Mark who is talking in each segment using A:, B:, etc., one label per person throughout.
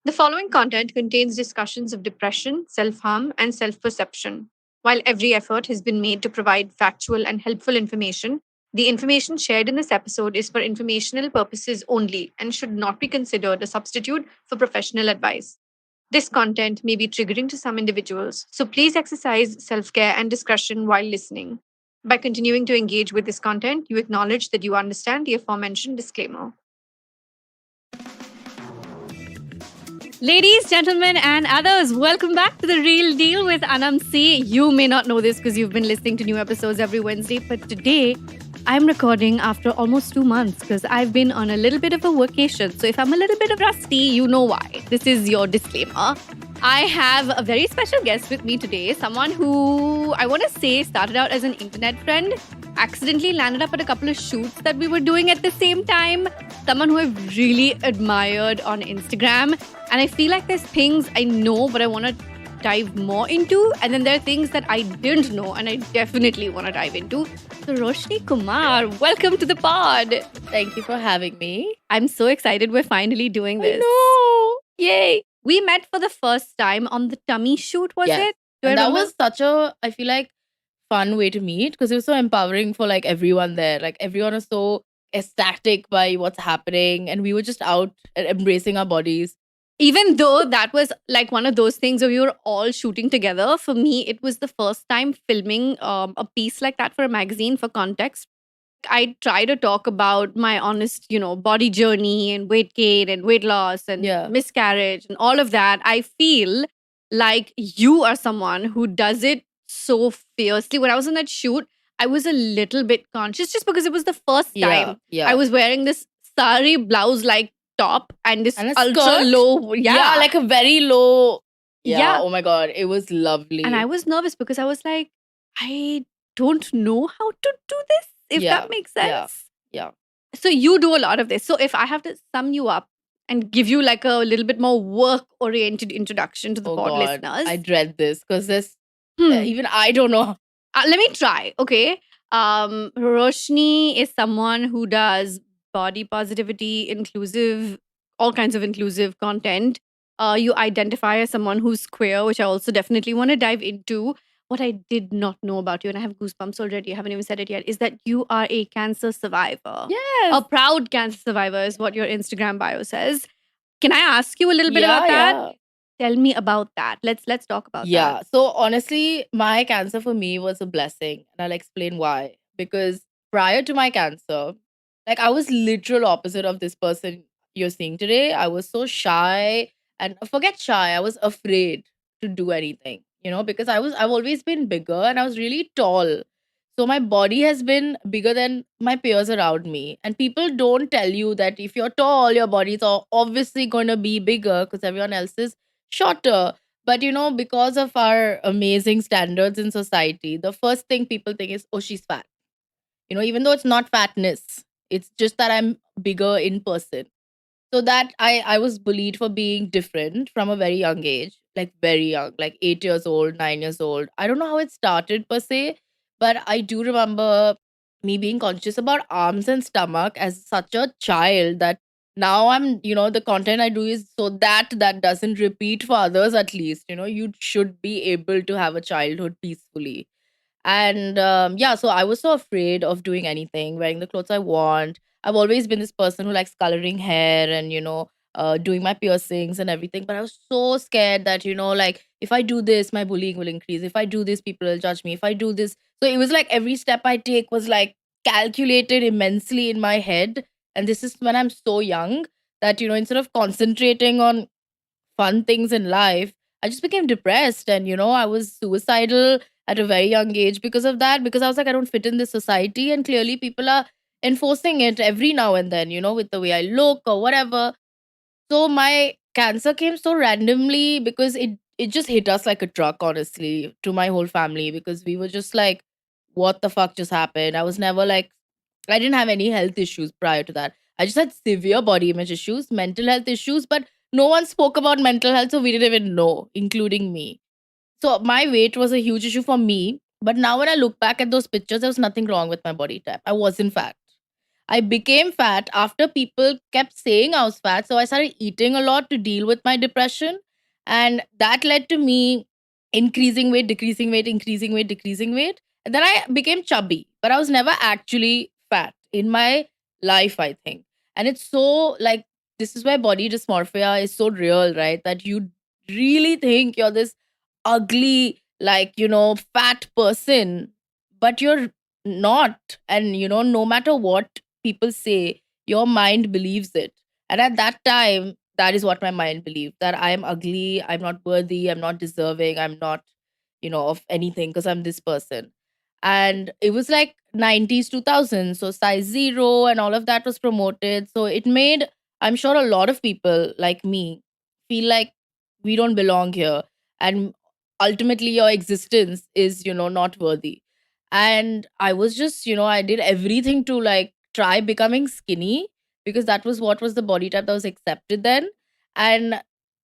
A: The following content contains discussions of depression, self harm, and self perception. While every effort has been made to provide factual and helpful information, the information shared in this episode is for informational purposes only and should not be considered a substitute for professional advice. This content may be triggering to some individuals, so please exercise self care and discretion while listening. By continuing to engage with this content, you acknowledge that you understand the aforementioned disclaimer. Ladies, gentlemen, and others, welcome back to The Real Deal with Aanam. You may not know this because you've been listening to new episodes every Wednesday, but today I'm recording after almost 2 months because I've been on a little bit of a vacation. So if I'm a little bit of rusty, you know why. This is your disclaimer. I have a very special guest with me today, someone who I want to say started out as an internet friend, accidentally landed up at a couple of shoots that we were doing at the same time, someone who I've really admired on Instagram. And I feel like there's things I know, but I want to dive more into. And then there are things that I didn't know, and I definitely want to dive into. So, Roshni Kumar, welcome to the pod.
B: Thank you for having me.
A: I'm so excited we're finally doing this.
B: Yay.
A: We met for the first time on the tummy shoot, was
B: Yes.
A: it? Do I
B: And that
A: remember?
B: was such a, I feel like, fun way to meet because it was so empowering for like everyone there. Like everyone was so ecstatic by what's happening, and we were just out and embracing our bodies.
A: Even though that was like one of those things where we were all shooting together, for me, it was the first time filming a piece like that for a magazine. For context, I try to talk about my honest, body journey and weight gain and weight loss and
B: Yeah.
A: miscarriage and all of that. I feel like you are someone who does it so fiercely. When I was on that shoot, I was a little bit conscious just because it was the first time
B: Yeah.
A: I was wearing this sari blouse like top and this
B: And a
A: ultra
B: skirt.
A: low.
B: Yeah, like a very low.
A: Yeah.
B: Oh my God. It was lovely.
A: And I was nervous because I was like, I don't know how to do this, if
B: Yeah,
A: that makes
B: yeah,
A: sense.
B: yeah.
A: So you do a lot of this. So if I have to sum you up and give you like a little bit more work-oriented introduction to the
B: Oh
A: pod
B: God.
A: listeners.
B: I dread this because this,
A: Hmm.
B: even I don't know.
A: Let me try, okay? Roshni is someone who does body positivity, inclusive, all kinds of inclusive content. You identify as someone who's queer, which I also definitely want to dive into. What I did not know about you, and I have goosebumps already, I haven't even said it yet, is that you are a cancer survivor.
B: Yes.
A: A proud cancer survivor is what your Instagram bio says. Can I ask you a little bit
B: Yeah,
A: about that?
B: yeah.
A: Tell me about that. Let's talk about that.
B: Yeah. So honestly, my cancer for me was a blessing. And I'll explain why. Because prior to my cancer, like I was literal opposite of this person you're seeing today. I was so shy, and forget shy, I was afraid to do anything, because I've always been bigger and I was really tall. So my body has been bigger than my peers around me. And people don't tell you that if you're tall, your body's obviously going to be bigger because everyone else is shorter. But because of our amazing standards in society, the first thing people think is, oh, she's fat. Even though it's not fatness, it's just that I'm bigger in person. So that I was bullied for being different from a very young age, like very young, like 8 years old, 9 years old. I don't know how it started per se, but I do remember me being conscious about arms and stomach as such a child that now I'm, the content I do is so that that doesn't repeat for others at least. You should be able to have a childhood peacefully. And yeah, so I was so afraid of doing anything, wearing the clothes I want. I've always been this person who likes coloring hair and, doing my piercings and everything. But I was so scared that, like if I do this, my bullying will increase. If I do this, people will judge me. If I do this. So it was like every step I take was like calculated immensely in my head. And this is when I'm so young that, instead of concentrating on fun things in life, I just became depressed. And, I was suicidal at a very young age because of that, because I was like, I don't fit in this society. And clearly people are enforcing it every now and then, with the way I look or whatever. So my cancer came so randomly because it just hit us like a truck, honestly, to my whole family, because we were just like, what the fuck just happened? I was never like, I didn't have any health issues prior to that. I just had severe body image issues, mental health issues, but no one spoke about mental health, so we didn't even know, including me. So my weight was a huge issue for me. But now when I look back at those pictures, there was nothing wrong with my body type. I wasn't fat. I became fat after people kept saying I was fat. So I started eating a lot to deal with my depression. And that led to me increasing weight, decreasing weight, increasing weight, decreasing weight. And then I became chubby, but I was never actually fat in my life, I think. And it's so like, this is where body dysmorphia is so real, right? That you really think you're this ugly, like, fat person, but you're not. And, no matter what people say, your mind believes it. And at that time, that is what my mind believed, that I am ugly, I'm not worthy, I'm not deserving, I'm not, of anything because I'm this person. And it was like 90s, 2000s. So size zero and all of that was promoted. So it made, I'm sure, a lot of people like me feel like we don't belong here. And ultimately, your existence is, not worthy. And I was just, I did everything to like try becoming skinny because that was what was the body type that was accepted then. And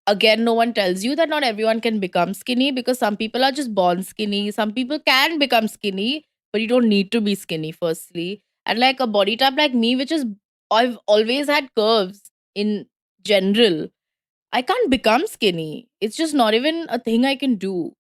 B: again, no one tells you that not everyone can become skinny because some people are just born skinny. Some people can become skinny, but you don't need to be skinny, firstly. And like a body type like me, which is, I've always had curves in general, I can't become skinny. It's just not even a thing I can do.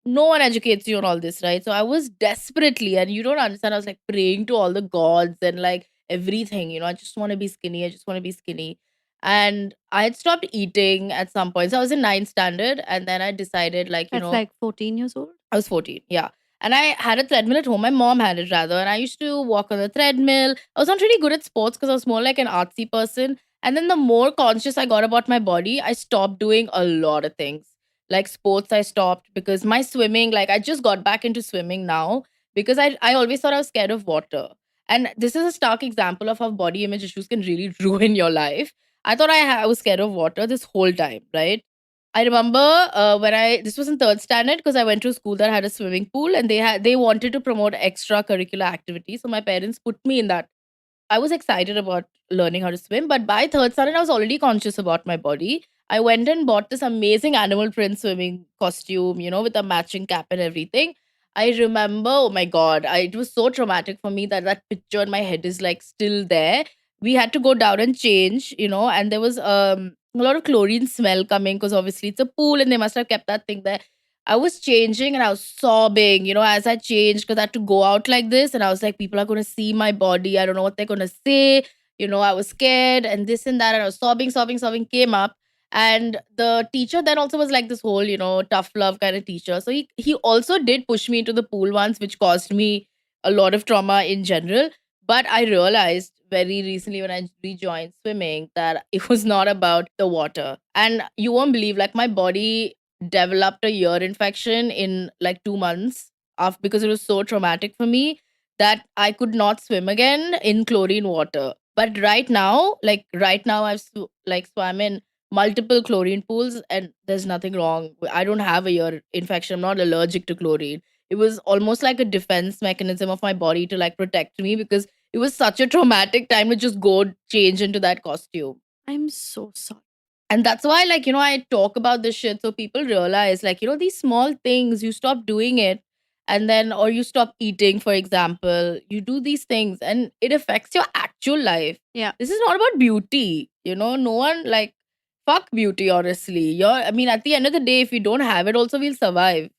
B: No one educates you on all this, right? So I was desperately, and you don't understand, I was like praying to all the gods and like everything, I just want to be skinny. I just want to be skinny. And I had stopped eating at some point. So I was in ninth standard, and then I decided, like,
A: That's like 14 years old.
B: I was 14, yeah. And I had a treadmill at home. My mom had it rather. And I used to walk on the treadmill. I was not really good at sports because I was more like an artsy person. And then the more conscious I got about my body, I stopped doing a lot of things. Like sports, I stopped because my swimming, like I just got back into swimming now because I always thought I was scared of water. And this is a stark example of how body image issues can really ruin your life. I thought I was scared of water this whole time, right? I remember when this was in third standard because I went to a school that had a swimming pool and they wanted to promote extracurricular activities. So my parents put me in that. I was excited about learning how to swim, but by third standard, I was already conscious about my body. I went and bought this amazing animal print swimming costume, with a matching cap and everything. I remember, oh my god, it was so traumatic for me that that picture in my head is like still there. We had to go down and change, and there was a lot of chlorine smell coming because obviously it's a pool and they must have kept that thing there. I was changing and I was sobbing, as I changed because I had to go out like this. And I was like, people are going to see my body. I don't know what they're going to say. I was scared and this and that. And I was sobbing, sobbing, sobbing, came up. And the teacher then also was like this whole, tough love kind of teacher. So he also did push me into the pool once, which caused me a lot of trauma in general. But I realized very recently when I rejoined swimming that it was not about the water. And you won't believe, like, my body developed a ear infection in like 2 months after, because it was so traumatic for me that I could not swim again in chlorine water. But right now, I've swam in multiple chlorine pools and there's nothing wrong. I don't have a ear infection. I'm not allergic to chlorine. It was almost like a defense mechanism of my body to like protect me because it was such a traumatic time to just go change into that costume.
A: I'm so sorry.
B: And that's why, like, I talk about this shit so people realize, like, these small things, you stop doing it and then, or you stop eating, for example, you do these things and it affects your actual life.
A: Yeah.
B: This is not about beauty, no one, like, fuck beauty, honestly. I mean, at the end of the day, if we don't have it, also, we'll survive.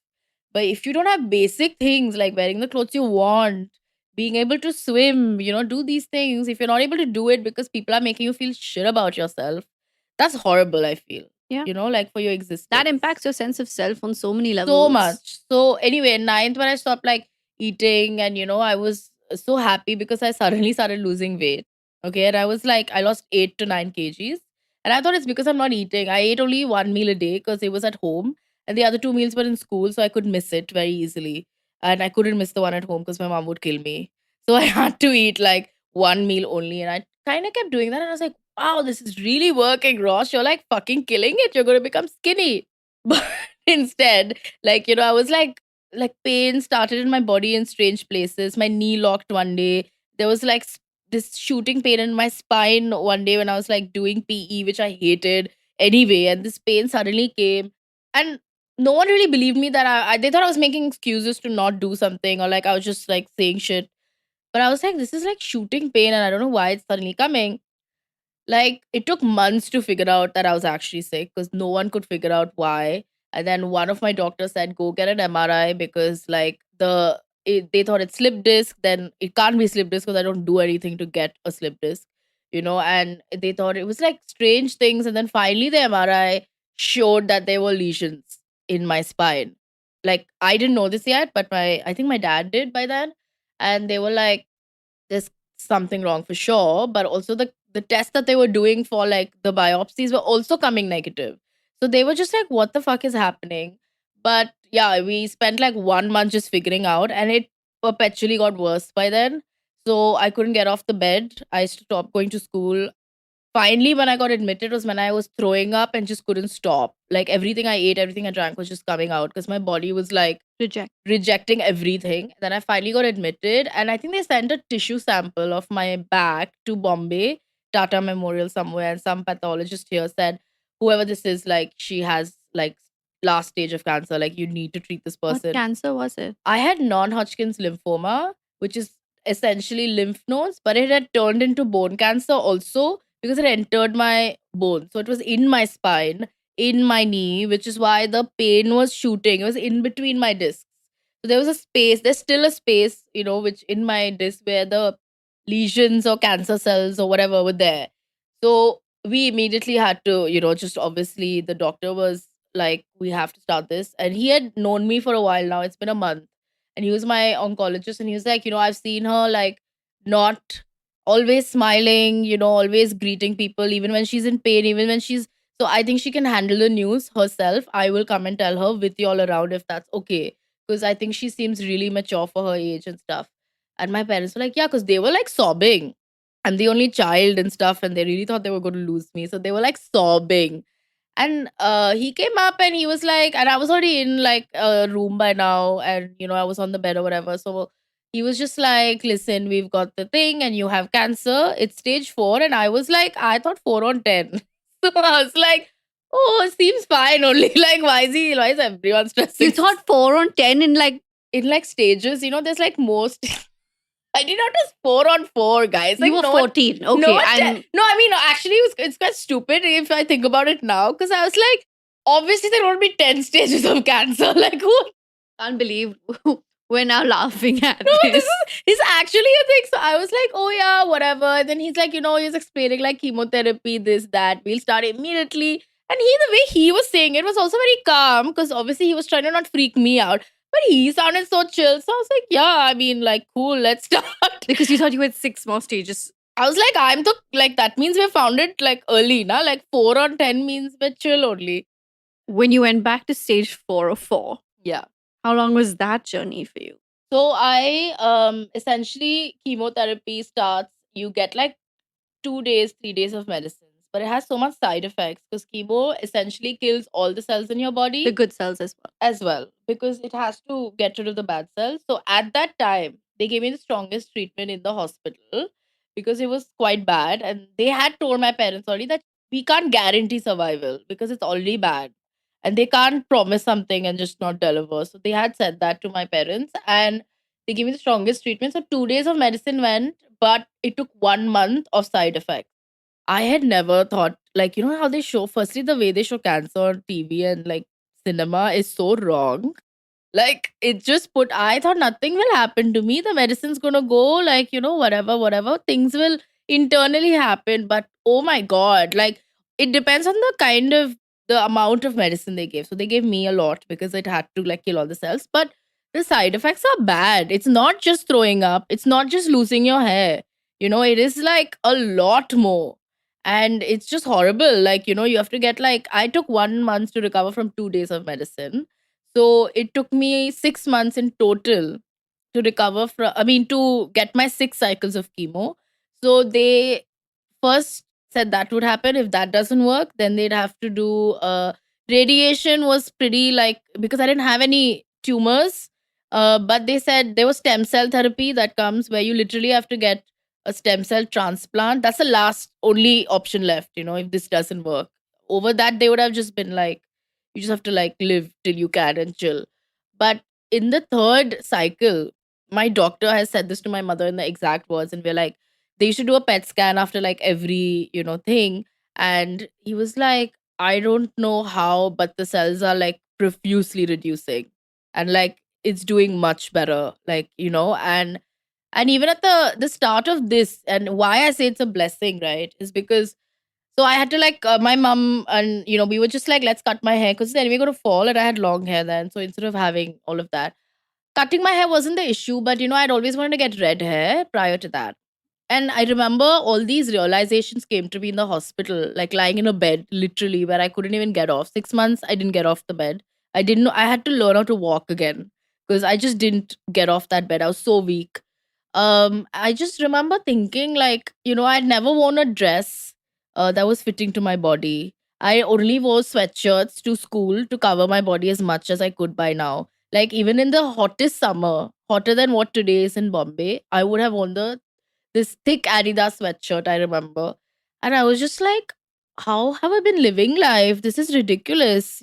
B: But if you don't have basic things like wearing the clothes you want, being able to swim, do these things, if you're not able to do it because people are making you feel shit about yourself, that's horrible, I feel.
A: Yeah.
B: Like for your existence.
A: That impacts your sense of self on so many levels.
B: So much. So anyway, in ninth, when I stopped like eating and I was so happy because I suddenly started losing weight. Okay. And I was like, I lost 8 to 9 kgs. And I thought it's because I'm not eating. I ate only one meal a day because it was at home. And the other 2 meals were in school. So I could miss it very easily. And I couldn't miss the one at home because my mom would kill me. So I had to eat like one meal only. And I kind of kept doing that. And I was like, wow, this is really working, Ross. You're like fucking killing it. You're going to become skinny. But instead, like, I was like pain started in my body in strange places. My knee locked one day. There was like this shooting pain in my spine one day when I was like doing PE, which I hated anyway. And this pain suddenly came. And no one really believed me that they thought I was making excuses to not do something or like I was just like saying shit. But I was like, this is like shooting pain, and I don't know why it's suddenly coming. Like, it took months to figure out that I was actually sick because no one could figure out why. And then one of my doctors said, go get an MRI because, like, they thought it's slip disc. Then it can't be slip disc because I don't do anything to get a slip disc, and they thought it was like strange things. And then finally, the MRI showed that there were lesions in my spine. Like, I didn't know this yet, but I think my dad did by then. And they were like, there's something wrong for sure, but also the tests that they were doing for like the biopsies were also coming negative. So they were just like, what the fuck is happening? But yeah, we spent like 1 month just figuring out, and it perpetually got worse by then. So I couldn't get off the bed. I stopped going to school. Finally, when I got admitted was when I was throwing up and just couldn't stop. Like, everything I ate, everything I drank was just coming out because my body was like rejecting everything. Then I finally got admitted, and I think they sent a tissue sample of my back to Bombay, Tata Memorial somewhere, and some pathologist here said, whoever this is, like, she has like last stage of cancer, like, you need to treat this
A: What
B: person.
A: cancer was it?
B: I had non-Hodgkin's lymphoma, which is essentially lymph nodes, but it had turned into bone cancer also because it entered my bone. So it was in my spine, in my knee, which is why the pain was shooting. It was in between my discs. So there was a space, there's still a space, which in my disc where the lesions or cancer cells or whatever were there. So we immediately had to, just obviously the doctor was like, we have to start this. And he had known me for a while now. It's been a month. And he was my oncologist. And he was like, I've seen her like not always smiling, always greeting people, even when she's in pain, even when she's. So I think she can handle the news herself. I will come and tell her with you all around if that's okay. Because I think she seems really mature for her age and stuff. And my parents were like, yeah, because they were like sobbing. I'm the only child and stuff. And they really thought they were going to lose me. So they were like sobbing. And he came up and he was like, and I was already in like a room by now, and I was on the bed or whatever. So he was just like, listen, we've got the thing, and you have cancer. It's stage 4. And I was like, I thought 4 on 10. So I was like, oh, it seems fine only. Like, why is everyone stressing?
A: You thought 4 on 10
B: in like stages, there's like most. I did not just 4 on 4, guys. Like,
A: you were
B: no
A: 14. Okay.
B: no, I mean, actually, it's quite stupid if I think about it now. Because I was like, obviously, there won't be 10 stages of cancer. Like, who?
A: Can't believe we're now laughing at
B: No,
A: this.
B: is actually a thing. So I was like, oh, yeah, whatever. And then he's like, he's explaining like chemotherapy, this, that. We'll start immediately. And the way he was saying it was also very calm because obviously he was trying to not freak me out. But he sounded so chill. So I was like, yeah, I mean, like, cool, let's start.
A: Because you thought you had 6 more stages.
B: I was like, that means we found it like early, na? Like 4 on 10 means we're chill only.
A: When you went back to stage 4 or 4,
B: Yeah.
A: how long was that journey for you?
B: So I essentially chemotherapy starts, you get like 2 days, 3 days of medicines, but it has so much side effects because chemo essentially kills all the cells in your body.
A: The good cells as well.
B: As well, because it has to get rid of the bad cells. So at that time, they gave me the strongest treatment in the hospital because it was quite bad. And they had told my parents already that we can't guarantee survival because it's already bad. And they can't promise something and just not deliver. So they had said that to my parents and they gave me the strongest treatment. So 2 days of medicine went, but it took 1 month of side effects. I had never thought, like, how they show, firstly, the way they show cancer on TV and like cinema is so wrong. Like, it just I thought nothing will happen to me. The medicine's gonna go, like, whatever. Things will internally happen. But oh my God, like, it depends on the amount of medicine they gave. So they gave me a lot because it had to like kill all the cells. But the side effects are bad. It's not just throwing up, it's not just losing your hair. It is like a lot more. And it's just horrible. Like, you have to get like, I took 1 month to recover from 2 days of medicine. So it took me 6 months in total to recover from, to get my 6 cycles of chemo. So they first said that would happen. If that doesn't work, then they'd have to do radiation was pretty like, because I didn't have any tumors. But they said there was stem cell therapy that comes where you literally have to get a stem cell transplant. That's the last only option left, if this doesn't work. Over that, they would have just been like, you just have to like live till you can and chill. But in the third cycle, my doctor has said this to my mother in the exact words, and we're like, they should do a PET scan after like every, thing. And he was like, I don't know how, but the cells are like profusely reducing. And like it's doing much better. Like, and even at the start of this, and why I say it's a blessing, right? Is because so I had to like my mom and we were just like, let's cut my hair because it's anyway going to fall, and I had long hair then. So instead of having all of that, cutting my hair wasn't the issue. But I'd always wanted to get red hair prior to that. And I remember all these realizations came to me in the hospital, like lying in a bed, literally, where I couldn't even get off. 6 months, I didn't get off the bed. I didn't know, I had to learn how to walk again because I just didn't get off that bed. I was so weak. I just remember thinking, like, I'd never worn a dress that was fitting to my body. I only wore sweatshirts to school to cover my body as much as I could by now. Like, even in the hottest summer, hotter than what today is in Bombay, I would have worn this thick Adidas sweatshirt, I remember. And I was just like, how have I been living life? This is ridiculous,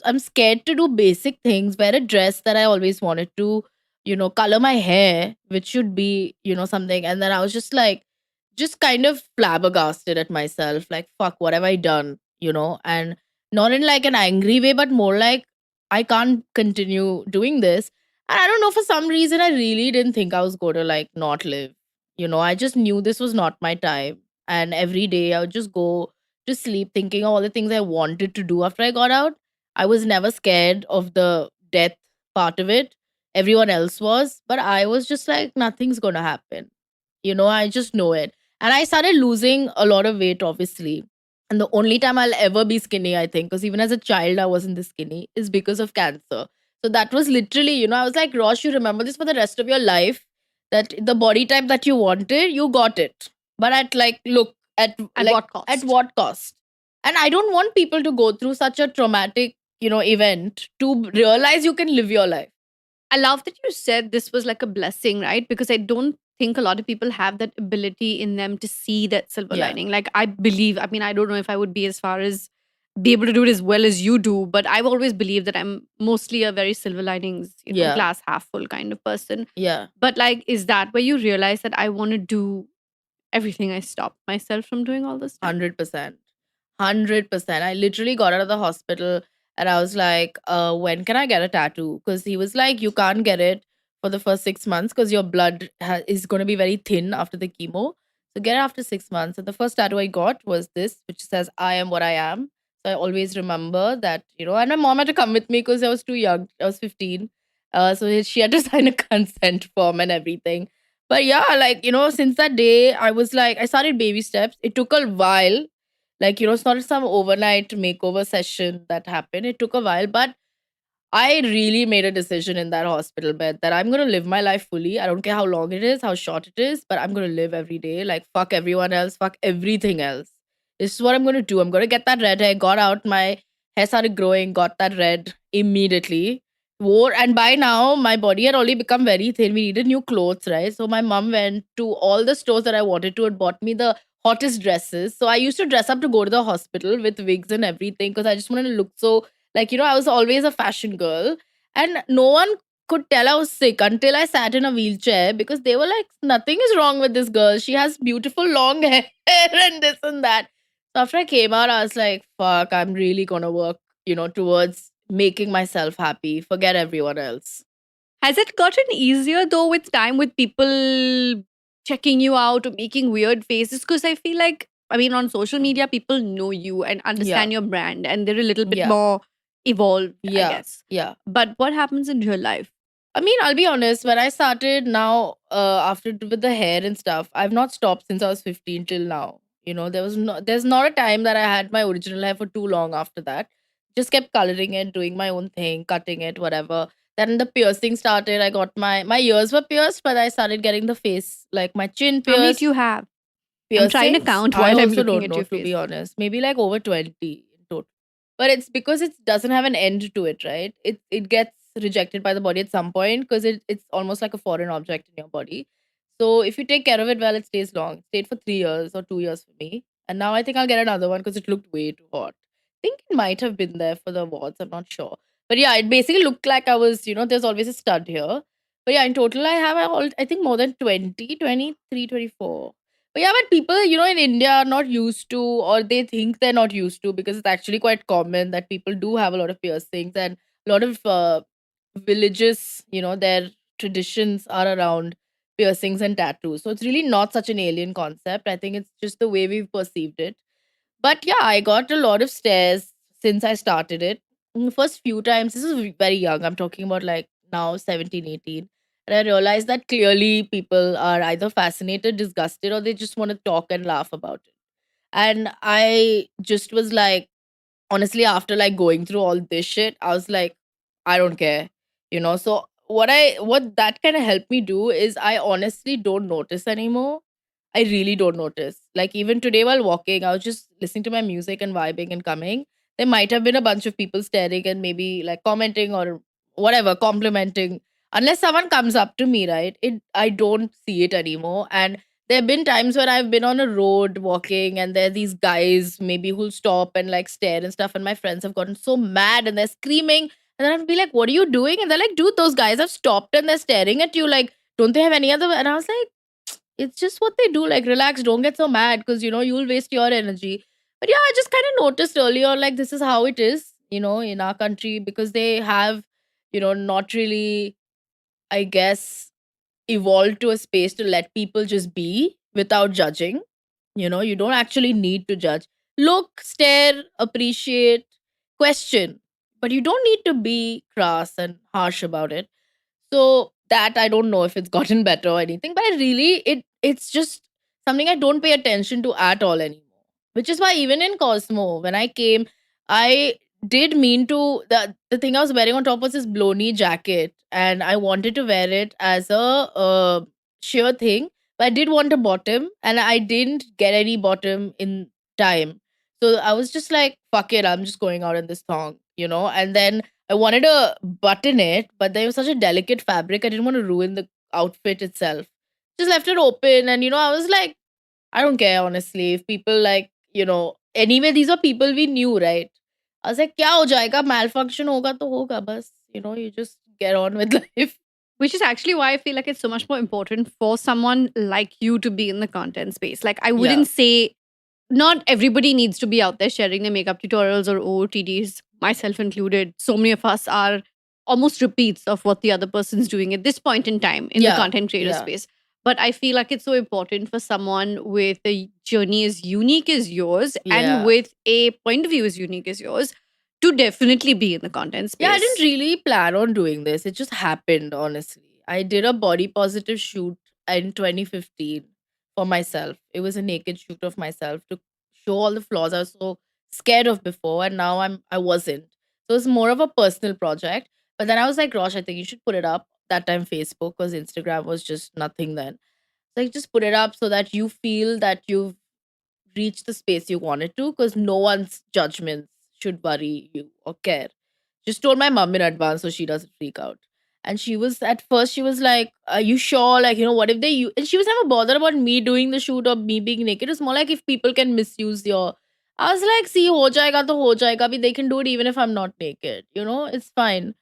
B: I'm scared to do basic things, wear a dress that I always wanted to, color my hair, which should be, something. And then I was just like, just kind of flabbergasted at myself, like, fuck, what have I done? And not in like an angry way, but more like, I can't continue doing this. And I don't know, for some reason, I really didn't think I was going to like not live. I just knew this was not my time. And every day I would just go to sleep thinking of all the things I wanted to do after I got out. I was never scared of the death part of it. Everyone else was, but I was just like, nothing's going to happen. I just know it. And I started losing a lot of weight, obviously. And the only time I'll ever be skinny, I think, because even as a child, I wasn't this skinny, is because of cancer. So that was literally, I was like, Rosh, you remember this for the rest of your life, that the body type that you wanted, you got it. But at like, look,
A: At what
B: at
A: cost?
B: what cost? And I don't want people to go through such a traumatic, event to realize you can live your life.
A: I love that you said this was like a blessing, right? Because I don't think a lot of people have that ability in them to see that silver
B: Yeah.
A: lining. Like, I believe, I mean, I don't know if I would be as far as be able to do it as well as you do, but I've always believed that I'm mostly a very silver linings,
B: Yeah.
A: glass half full kind of person.
B: Yeah.
A: But like, is that where you realize that I want to do everything I stopped myself from doing all this time?
B: 100%. 100%. I literally got out of the hospital and I was like, when can I get a tattoo? Because he was like, you can't get it for the first 6 months because your blood is going to be very thin after the chemo. So get it after 6 months. And the first tattoo I got was this, which says, I am what I am. So I always remember that, and my mom had to come with me because I was too young. I was 15. So she had to sign a consent form and everything. But yeah, like, since that day, I was like, I started baby steps. It took a while. Like, it's not some overnight makeover session that happened. It took a while, but I really made a decision in that hospital bed that I'm going to live my life fully. I don't care how long it is, how short it is, but I'm going to live every day. Like, fuck everyone else, fuck everything else. This is what I'm going to do. I'm going to get that red hair. Got out, my hair started growing, got that red immediately. Wore, and by now, my body had already become very thin. We needed new clothes, right? So, my mom went to all the stores that I wanted to and bought me the hottest dresses. So, I used to dress up to go to the hospital with wigs and everything because I just wanted to look so like, I was always a fashion girl, and no one could tell I was sick until I sat in a wheelchair because they were like, nothing is wrong with this girl. She has beautiful long hair and this and that. So after I came out, I was like, fuck, I'm really going to work, towards making myself happy. Forget everyone else.
A: Has it gotten easier though with time, with people checking you out or making weird faces? Because I feel like, I mean, on social media, people know you and
B: Yeah.
A: understand your brand and they're a little bit
B: Yeah.
A: more evolved, I
B: Yeah.
A: guess.
B: Yeah.
A: But what happens in real life?
B: I mean, I'll be honest, when I started now, after with the hair and stuff, I've not stopped since I was 15 till now. There's not a time that I had my original hair for too long after that. Just kept coloring it, doing my own thing, cutting it, whatever. Then the piercing started. I got my ears were pierced, but I started getting the face, like my chin
A: How many
B: pierced.
A: do you have? I'm trying to
B: Piercings,
A: count
B: I
A: while I'm
B: also
A: looking
B: don't
A: at
B: know,
A: your
B: to be
A: face.
B: honest. Maybe like over 20 in total. But it's because it doesn't have an end to it, right? It gets rejected by the body at some point because it's almost like a foreign object in your body. So if you take care of it well, it stays long. It stayed for 3 years or 2 years for me. And now I think I'll get another one because it looked way too hot. I think it might have been there for the awards, I'm not sure. But yeah, it basically looked like I was, there's always a stud here. But yeah, in total, I have all, I think more than 20, 23, 24. But yeah, but people, in India are not used to, or they think they're not used to, because it's actually quite common that people do have a lot of piercings, and a lot of villages, their traditions are around piercings and tattoos. So it's really not such an alien concept. I think it's just the way we've perceived it. But yeah, I got a lot of stares since I started it. In the first few times, this is very young. I'm talking about like now 17, 18. And I realized that clearly people are either fascinated, disgusted, or they just want to talk and laugh about it. And I just was like, honestly, after like going through all this shit, I was like, I don't care. So what that kind of helped me do is I honestly don't notice anymore. I really don't notice. Like even today while walking, I was just listening to my music and vibing and coming. There might have been a bunch of people staring and maybe like commenting or whatever, complimenting. Unless someone comes up to me, right? I don't see it anymore. And there have been times where I've been on a road walking and there are these guys maybe who'll stop and like stare and stuff. And my friends have gotten so mad and they're screaming. And then I'd be like, what are you doing? And they're like, dude, those guys have stopped and they're staring at you. Like, don't they have any other? And I was like, it's just what they do. Like, relax, don't get so mad because, you'll waste your energy. But yeah, I just kind of noticed earlier, like, this is how it is, in our country because they have, not really, I guess, evolved to a space to let people just be without judging. You don't actually need to judge. Look, stare, appreciate, question, but you don't need to be crass and harsh about it. So that I don't know if it's gotten better or anything, but I really it's just something I don't pay attention to at all anymore. Which is why even in Cosmo, when I came, I did mean to the thing I was wearing on top was this blow knee jacket, and I wanted to wear it as a sheer thing, but I did want a bottom, and I didn't get any bottom in time. So I was just like, fuck it, I'm just going out in this thong. And then I wanted to button it, but there was such a delicate fabric. I didn't want to ruin the outfit itself. Just left it open. And, I was like, I don't care, honestly. If people like, anyway, these are people we knew, right? I was like, kya ho jayega? Malfunction hoga to hoga, bas. You just get on with life.
A: Which is actually why I feel like it's so much more important for someone like you to be in the content space. Like, I
B: Yeah.
A: wouldn't say not everybody needs to be out there sharing their makeup tutorials or OOTDs, myself included. So many of us are almost repeats of what the other person's doing at this point in time in the
B: Yeah.
A: content creator
B: Yeah.
A: space. But I feel like it's so important for someone with a journey as unique as yours and
B: Yeah.
A: with a point of view as unique as yours to definitely be in the content space.
B: Yeah, I didn't really plan on doing this. It just happened, honestly. I did a body positive shoot in 2015 for myself. It was a naked shoot of myself to show all the flaws I was so scared of before, and now I wasn't. So it's more of a personal project. But then I was like, Rosh, I think you should put it up. That time Facebook, because Instagram was just nothing then. So like just put it up so that you feel that you've reached the space you wanted to, because no one's judgments should worry you or care. Just told my mom in advance so she doesn't freak out. And she was at first she was like, "Are you sure? Like, what if they use?" And she was never bothered about me doing the shoot or me being naked. It's more like if people can misuse your. I was like, "See, ho jayega to ho jayega. Bhi they can do it even if I'm not naked. It's fine."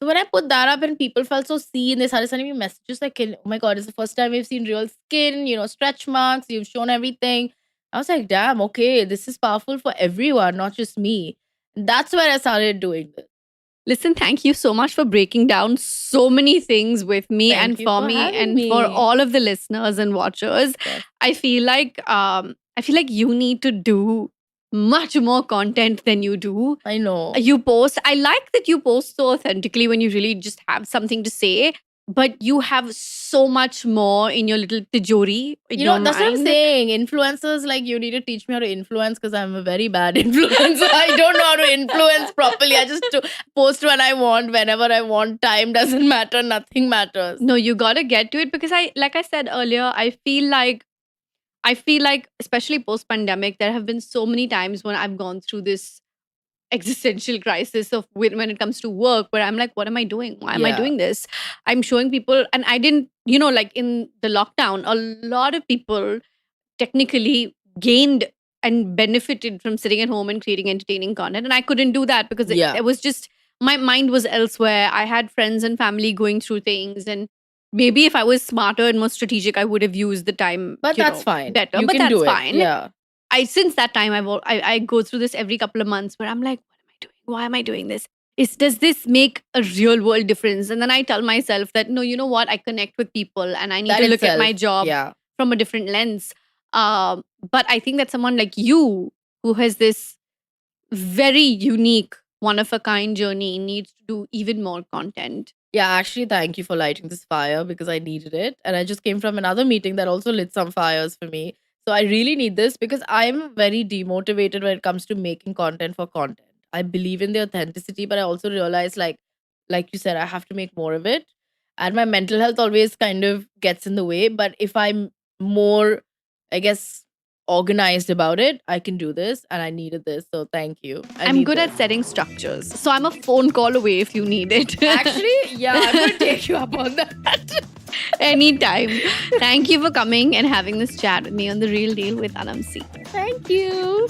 B: So when I put that up and people felt so seen, they started sending me messages like, "Oh my god, it's the first time we've seen real skin. Stretch marks. You've shown everything." I was like, "Damn, okay, this is powerful for everyone, not just me." And that's where I started doing this.
A: Listen, thank you so much for breaking down so many things with me
B: Thank
A: and
B: you
A: for
B: for
A: me
B: having
A: and for
B: me.
A: all of the listeners and watchers.
B: Yes.
A: I feel like you need to do much more content than you do.
B: I know.
A: You post. I like that you post so authentically when you really just have something to say. But you have so much more in your little tijori in your
B: That's what I'm
A: mind.
B: saying. Influencers, like, you need to teach me how to influence because I'm a very bad influencer. I don't know how to influence properly. I just post when I want, whenever I want. Time doesn't matter. Nothing matters.
A: No, you gotta get to it because like I said earlier, I feel like, especially post pandemic, there have been so many times when I've gone through this existential crisis of when it comes to work, where I'm like, what am I doing? Why am I
B: Yeah.
A: doing this? I'm showing people, and I didn't, like in the lockdown, a lot of people technically gained and benefited from sitting at home and creating entertaining content. And I couldn't do that because
B: Yeah.
A: it was just, my mind was elsewhere. I had friends and family going through things, and maybe if I was smarter and more strategic, I would have used the time.
B: But that's fine.
A: Better.
B: You
A: but
B: can
A: that's
B: do it.
A: fine.
B: Yeah.
A: Since that time, I go through this every couple of months where I'm like, what am I doing? Why am I doing this? Does this make a real world difference? And then I tell myself that no, you know what? I connect with people, and I need
B: That
A: to look at
B: itself,
A: my job
B: yeah.
A: from a different lens. But I think that someone like you, who has this very unique, one of a kind journey, needs to do even more content.
B: Yeah, actually, thank you for lighting this fire because I needed it. And I just came from another meeting that also lit some fires for me. So I really need this because I'm very demotivated when it comes to making content for content. I believe in the authenticity, but I also realize like you said, I have to make more of it. And my mental health always kind of gets in the way. But if I'm more, I guess, organized about it, I can do this, and I needed this. So thank you.
A: I'm good at setting structures. So I'm a phone call away if you need it.
B: Actually, yeah, I'm going to take you up on that.
A: Anytime. Thank you for coming and having this chat with me on The Real Deal with Aanam C.
B: Thank you.